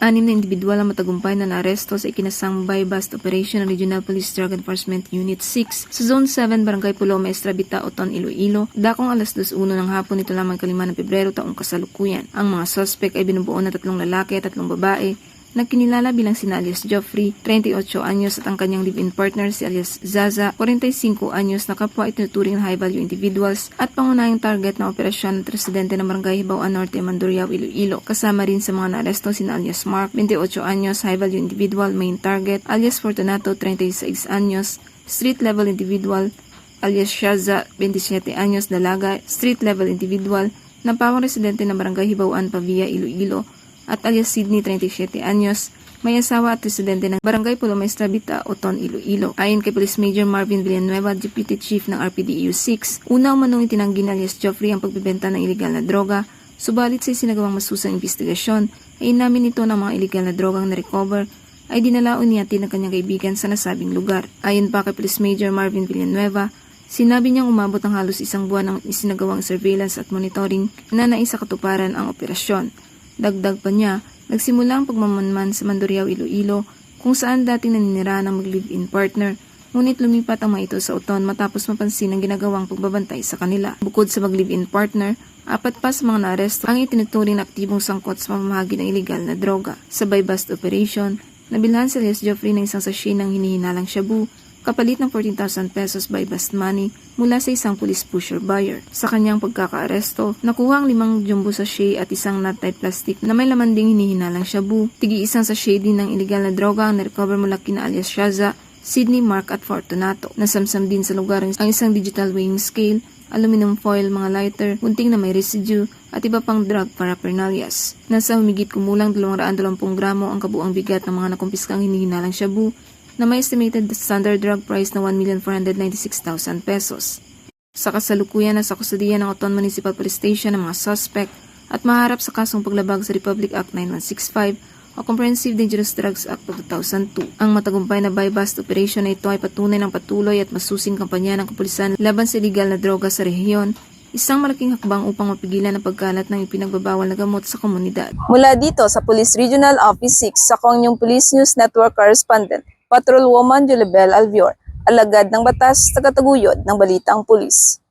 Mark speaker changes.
Speaker 1: Anim na individual ang matagumpay na naaresto sa ikinasang buy-bust operation ng Regional Police Drug Enforcement Unit 6 sa Zone 7, Barangay Pulo, Maestra Bita, Oton, Iloilo, dakong alas 2:01 ng hapon nito lamang 5 ng Pebrero taong kasalukuyan. Ang mga suspect ay binubuo na 3 lalaki at 3 babae na kinilala bilang sina alias Geoffrey, 38 anyos at ang kanyang live-in partner si alias Zaza, 45 anyos na kapwa itinuturing na high-value individuals at pangunahing target ng operasyon at residente ng Barangay Hibaw-an Norte, Mandurriao, Iloilo. Kasama rin sa mga naaresto sina alias Mark, 28 anyos, high-value individual, main target, alias Fortunato, 36 anyos, street-level individual, alias Shaza, 27 anyos, dalaga, street-level individual, na pawang residente ng Barangay Hibaw-an, Pavia, Iloilo, at alias Sydney, 37 anyos, may asawa at residente ng Barangay Pulo, Maestra Bita, Oton, Iloilo. Ayon kay Police Major Marvin Villanueva, Deputy Chief ng RPDEU 6, una umanong itinanggi ni alias Geoffrey ang pagbibenta ng ilegal na droga, subalit sa sinagawang masusang investigasyon ay inamin nito ng mga ilegal na drogang na-recover ay dinalaon niya ng kanyang kaibigan sa nasabing lugar. Ayon pa kay Police Major Marvin Villanueva, sinabi niyang umabot ng halos 1 buwan ang isinagawang surveillance at monitoring na naisakatuparan ang operasyon. Dagdag pa niya, nagsimula ang pagmamanman sa Mandurriao, Iloilo kung saan dating naninira ng mag-live-in partner, ngunit lumipat ang mga ito sa Oton matapos mapansin ang ginagawang pagbabantay sa kanila. Bukod sa mag-live-in partner, 4 pa sa mga naaresto ang itinuturing na aktibong sangkot sa pamamahagi ng ilegal na droga. Sa buy-bust operation, nabilhan si alias Geoffrey ng isang sachet ng hinihinalang shabu, kapalit ng 14,000 pesos buy-bust money mula sa isang police pusher buyer. Sa kanyang pagkakaaresto, nakuha ang 5 jumbo sachet at isang nut-type plastic na may laman ding hinihinalang shabu. Tigi-isang sachet din ng ilegal na droga ang na-recover mula kina alias Shaza, Sydney, Mark at Fortunato. Nasamsam din sa lugar ang isang digital weighing scale, aluminum foil, mga lighter, gunting na may residue at iba pang drug paraphernalias. Nasa humigit kumulang 220 gramo ang kabuang bigat ng mga nakumpiskang hinihinalang shabu na may estimated standard drug price na 1,496,000 pesos. Sa kasalukuyan nasa kustudiya ng Oton Municipal Police Station ang mga suspect at maharap sa kasong paglabag sa Republic Act 9165 o Comprehensive Dangerous Drugs Act of 2002. Ang matagumpay na buy-bust operation na ito ay patunay ng patuloy at masusing kampanya ng kapulisan laban sa iligal na droga sa rehiyon, isang malaking hakbang upang mapigilan ang pagkalat ng ipinagbabawal na gamot sa komunidad.
Speaker 2: Mula dito sa Police Regional Office 6, sa Inyong Police News Network Correspondent, Patrolwoman Julibel Alvior, alagad ng batas, tagataguyod ng balitang pulis.